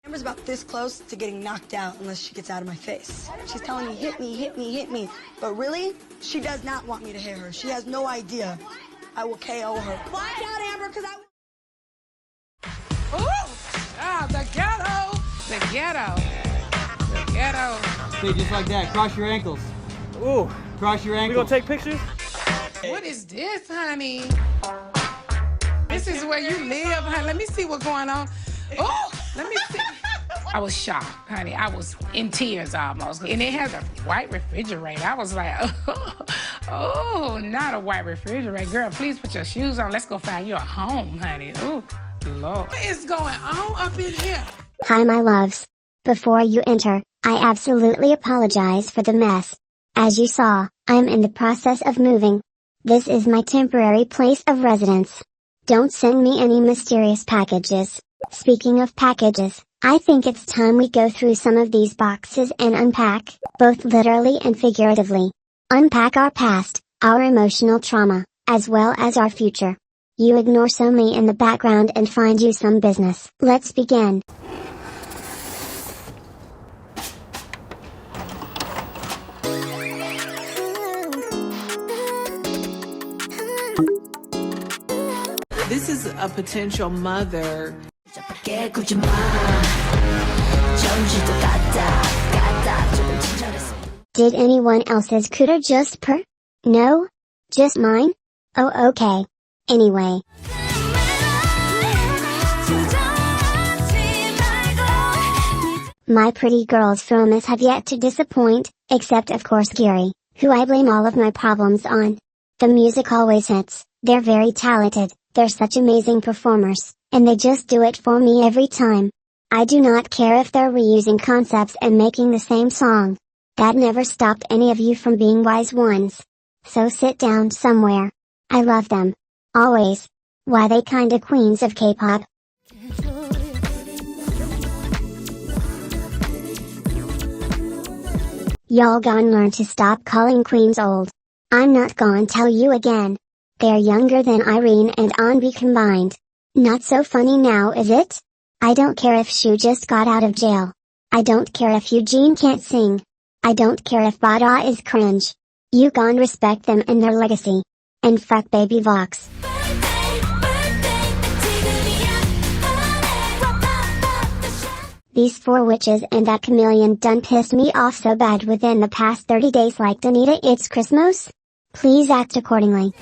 Amber's about this close to getting knocked out unless she gets out of my face. She's telling me, hit me, hit me, hit me. But really, she does not want me to hit her. She has no idea I will KO her. Find out, Amber, because I... Ooh! Ah, the ghetto! The ghetto. The ghetto. Stay just like that. Cross your ankles. Ooh. Cross your ankles. We gonna take pictures? What is this, honey? This is where you live, honey. Let me see what's going on. Oh, let me see. I was shocked, honey. I was in tears almost. And it has a white refrigerator. I was like, oh, not a white refrigerator. Girl, please put your shoes on. Let's go find you a home, honey. Ooh, Lord. What is going on up in here? Hi, my loves. Before you enter, I absolutely apologize for the mess. As you saw, I'm in the process of moving. This is my temporary place of residence. Don't send me any mysterious packages. Speaking of packages, I think it's time we go through some of these boxes and unpack, both literally and figuratively. Unpack our past, our emotional trauma, as well as our future. You ignore me in the background and find you some business. Let's begin. This is a potential mother. Did anyone else's cooter just purr? No? Just mine? Oh, okay. Anyway. My pretty girls from us have yet to disappoint, except of course Gyuri, who I blame all of my problems on. The music always hits, they're very talented, they're such amazing performers, and they just do it for me every time. I do not care if they're reusing concepts and making the same song. That never stopped any of you from being wise ones. So sit down somewhere. I love them. Always. Why, they kinda queens of K-pop. Y'all gon' learn to stop calling queens old. I'm not gon' tell you again. They're younger than Irene and Onbi combined. Not so funny now, is it? I don't care if Chuu just got out of jail. I don't care if Eugene can't sing. I don't care if Bada is cringe. You gon' respect them and their legacy. And fuck Baby Vox. These four witches and that chameleon done pissed me off so bad within the past 30 days, like Danita, it's Christmas? Please act accordingly.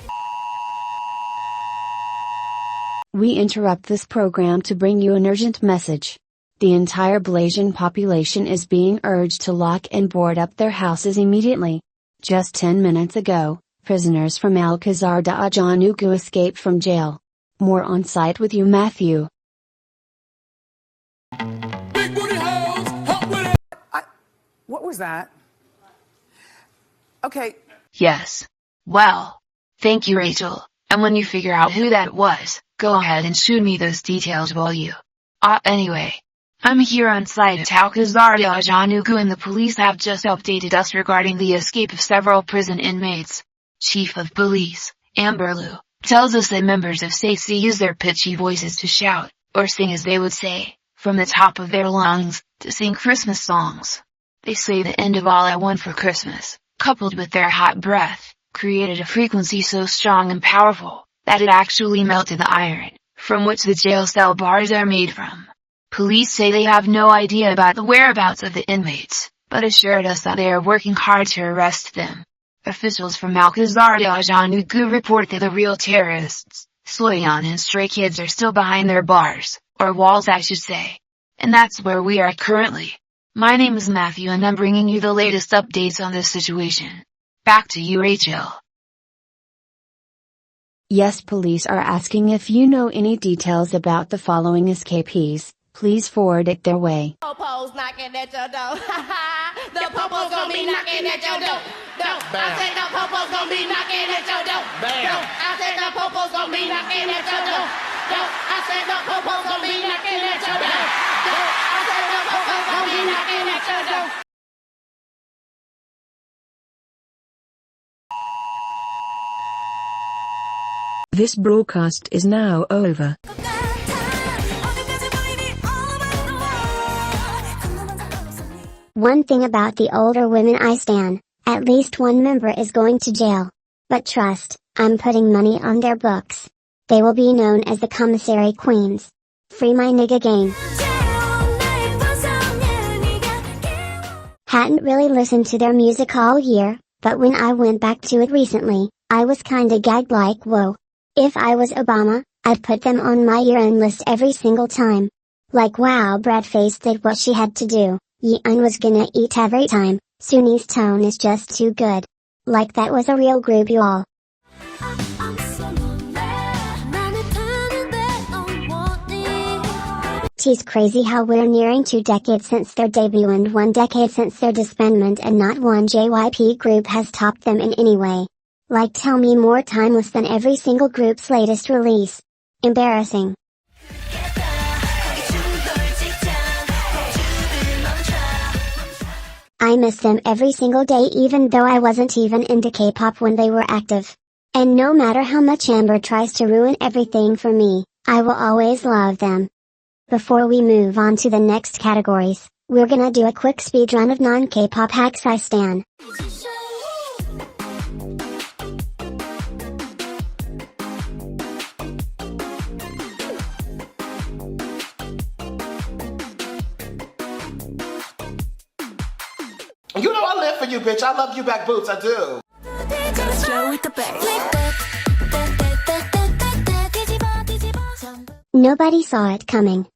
We interrupt this program to bring you an urgent message. The entire Blasian population is being urged to lock and board up their houses immediately. Just 10 minutes ago, prisoners from Alcazar de Ajanuku escaped from jail. More on site with you, Matthew. What was that? Okay. Yes. Well, thank you, Rachel. And when you figure out who that was, go ahead and shoot me those details, will you? Anyway. I'm here on site at Alcazar de Ajanuku and the police have just updated us regarding the escape of several prison inmates. Chief of Police, Amber Lou, tells us that members of SAC use their pitchy voices to shout, or sing as they would say, from the top of their lungs, to sing Christmas songs. They say the end of All I Want for Christmas, coupled with their hot breath, created a frequency so strong and powerful, that it actually melted the iron, from which the jail cell bars are made from. Police say they have no idea about the whereabouts of the inmates, but assured us that they are working hard to arrest them. Officials from Alcazar de Ajanuku report that the real terrorists, Soyeon and Stray Kids, are still behind their bars, or walls I should say. And that's where we are currently. My name is Matthew and I'm bringing you the latest updates on this situation. Back to you, Rachel. Yes, police are asking if you know any details about the following escapees. Please forward it their way. Popo's knocking at your door. The popo's gonna be knocking at your door. I said the popo's gonna be knocking at your door. I said the popo's gonna be knocking at your door. I said the popo's gonna be knocking at your door. I said the popo's gonna be knocking at your door. This broadcast is now over. One thing about the older women I stan, at least one member is going to jail. But trust, I'm putting money on their books. They will be known as the commissary queens. Free my nigga gang. Hadn't really listened to their music all year, but when I went back to it recently, I was kinda gagged like whoa. If I was Obama, I'd put them on my year-end list every single time. Like wow, Breadface did what she had to do, Yeon was gonna eat every time, Sunni's tone is just too good. Like that was a real group y'all. It's crazy how we're nearing 2 decades since their debut and 1 decade since their disbandment and not one JYP group has topped them in any way. Like tell me more timeless than every single group's latest release. Embarrassing. I miss them every single day even though I wasn't even into K-pop when they were active. And no matter how much Amber tries to ruin everything for me, I will always love them. Before we move on to the next categories, we're gonna do a quick speedrun of non-K-pop hacks I stan. You know I live for you, bitch. I love you back boots, I do. Nobody saw it coming.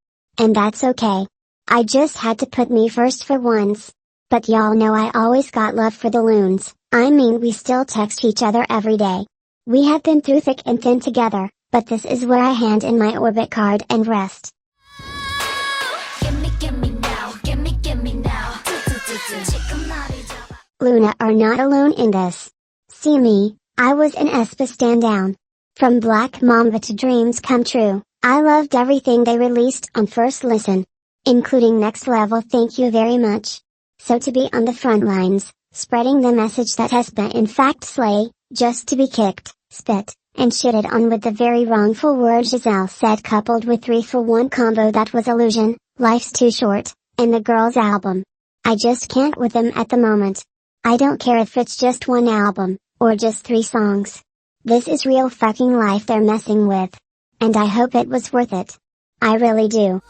And that's okay. I just had to put me first for once. But y'all know I always got love for the loons. I mean we still text each other every day. We have been through thick and thin together, but this is where I hand in my orbit card and rest. Loona are not alone in this. See me, I was an aespa stand down. From Black Mamba to Dreams Come True, I loved everything they released on first listen. Including Next Level thank you very much. So to be on the front lines, spreading the message that aespa in fact slay, just to be kicked, spit, and shitted on with the very wrongful word Giselle said coupled with 3-for-1 combo that was illusion, Life's Too Short, and the girls' album. I just can't with them at the moment. I don't care if it's just one album, or just 3 songs. This is real fucking life they're messing with. And I hope it was worth it. I really do.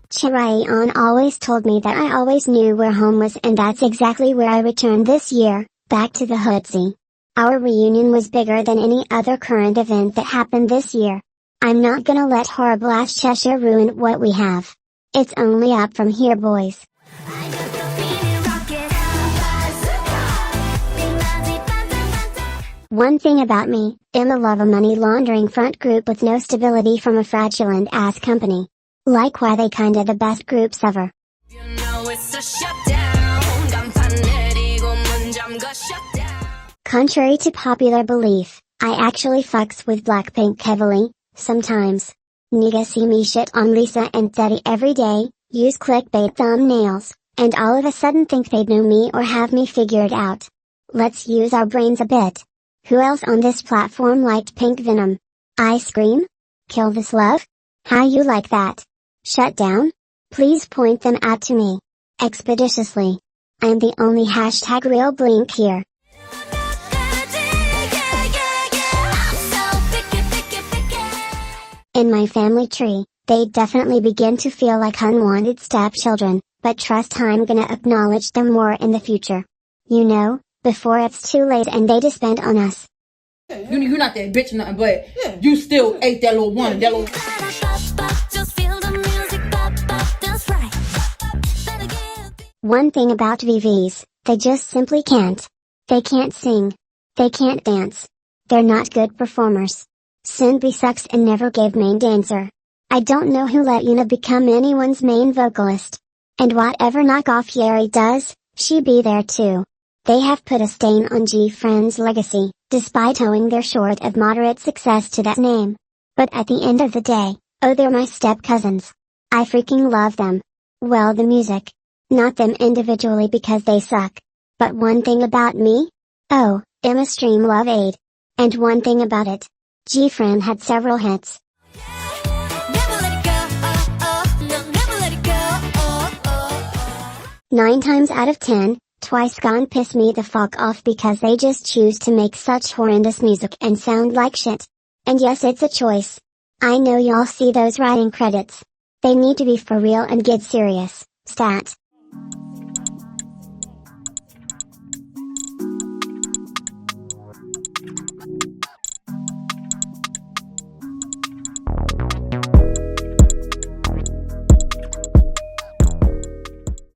Chirayon always told me that I always knew where home was and that's exactly where I returned this year, back to the Hootsie. Our reunion was bigger than any other current event that happened this year. I'm not gonna let horrible ass Cheshire ruin what we have. It's only up from here boys. One thing about me, I'm a love a money laundering front group with no stability from a fraudulent ass company. Like why they kinda the best groups ever. Contrary to popular belief, I actually fucks with Blackpink heavily, sometimes. Niggas see me shit on Lisa and Teddy every day, use clickbait thumbnails, and all of a sudden think they'd know me or have me figured out. Let's use our brains a bit. Who else on this platform liked Pink Venom? Ice Cream? Kill This Love? How you like that? Shut down? Please point them out to me. Expeditiously. I'm the only hashtag real blink here. In my family tree, they definitely begin to feel like unwanted stepchildren, but trust I'm gonna acknowledge them more in the future. You know, before it's too late and they disband on us. You're not that bitch or nothing, but you still ate that little one, that little... One thing about VVs, they just simply can't. They can't sing. They can't dance. They're not good performers. Cindy sucks and never gave main dancer. I don't know who let Yuna become anyone's main vocalist. And whatever knockoff Yeri does, she be there too. They have put a stain on G-Friend's legacy, despite owing their short of moderate success to that name. But at the end of the day, oh they're my step-cousins. I freaking love them. Well the music. Not them individually because they suck. But one thing about me? Oh, I'm a stream love aid. And one thing about it. G-Friend had several hits. 9 times out of 10, Twice gone piss me the fuck off because they just choose to make such horrendous music and sound like shit. And yes, it's a choice. I know y'all see those writing credits. They need to be for real and get serious. Stat.